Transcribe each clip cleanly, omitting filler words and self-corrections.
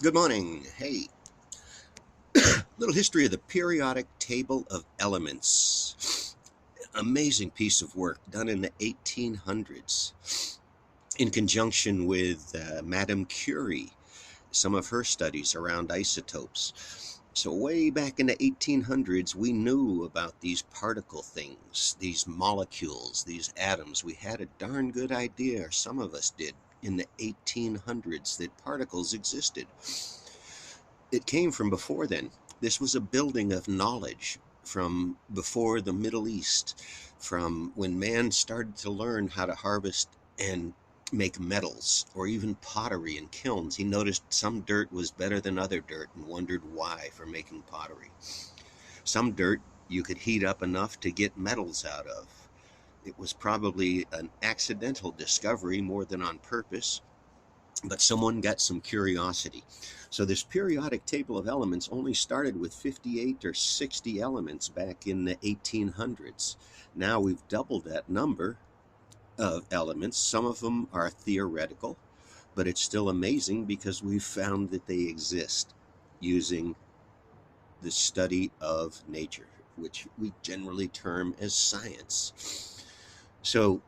Good morning. Hey, little history of the periodic table of elements. Amazing piece of work done in the 1800s in conjunction with Madame Curie, some of her studies around isotopes. So, way back in the 1800s, we knew about these particle things, these molecules, these atoms. We had a darn good idea, or some of us did, in the 1800s that particles existed. It came from before then. This was a building of knowledge from before the Middle East, from when man started to learn how to harvest and make metals, or even pottery in kilns. He noticed some dirt was better than other dirt and wondered why for making pottery. Some dirt you could heat up enough to get metals out of. It was probably an accidental discovery more than on purpose, but someone got some curiosity. So this periodic table of elements only started with 58 or 60 elements back in the 1800s. Now we've doubled that number of elements. Some of them are theoretical, but it's still amazing because we've found that they exist using the study of nature, which we generally term as science. So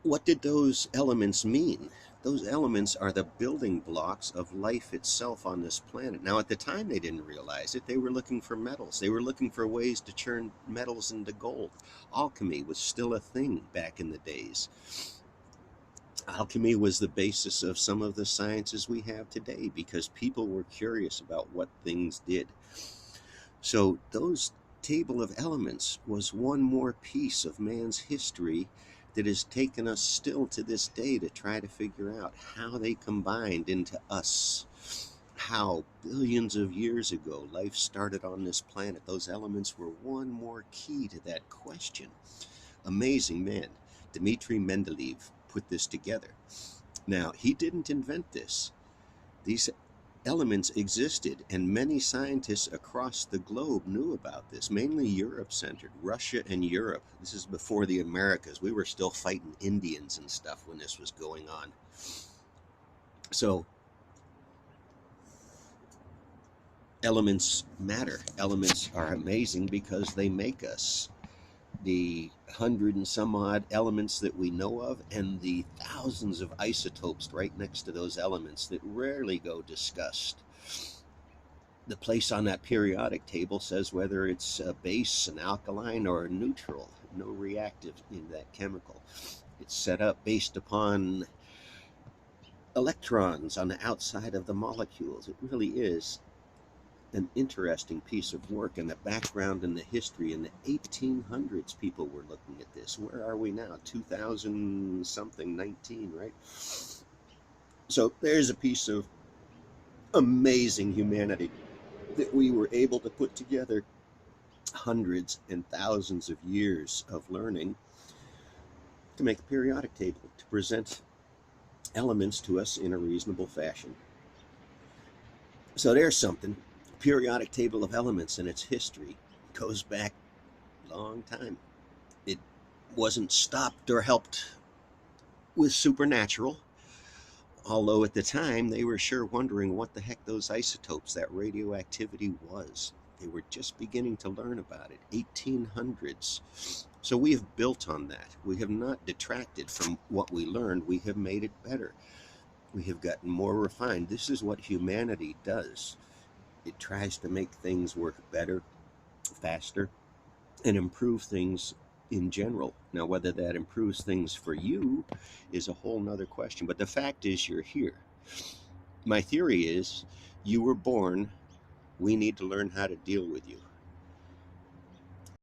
what did those elements mean? Those elements are the building blocks of life itself on this planet. Now, at the time, they didn't realize it. They were looking for metals. They were looking for ways to turn metals into gold. Alchemy was still a thing back in the days. Alchemy was the basis of some of the sciences we have today because people were curious about what things did. So, those table of elements was one more piece of man's history that has taken us still to this day to try to figure out how they combined into us. How billions of years ago life started on this planet. Those elements were one more key to that question. Amazing man. Dmitri Mendeleev put this together. Now, he didn't invent this. These elements existed, and many scientists across the globe knew about this, mainly Europe centered, Russia and Europe. This is before the Americas. We were still fighting Indians and stuff when this was going on. So, elements matter. Elements are amazing because they make us. The hundred and some odd elements that we know of, and the thousands of isotopes right next to those elements that rarely go discussed. The place on that periodic table says whether it's a base, an alkaline, or a neutral. No reactive in that chemical. It's set up based upon electrons on the outside of the molecules. It really is an interesting piece of work, and the background and the history. In the 1800s, people were looking at this. Where are we now? 2000 something, 19, right? So there's a piece of amazing humanity that we were able to put together hundreds and thousands of years of learning to make a periodic table to present elements to us in a reasonable fashion. So there's something. Periodic table of elements and its history goes back a long time. It wasn't stopped or helped with supernatural, although at the time they were sure wondering what the heck those isotopes, that radioactivity was. They were just beginning to learn about it. 1800s. So we have built on that. We have not detracted from what we learned. We have made it better. We have gotten more refined. This is what humanity does. It tries to make things work better, faster, and improve things in general. Now, whether that improves things for you is a whole nother question. But the fact is, you're here. My theory is you were born. We need to learn how to deal with you.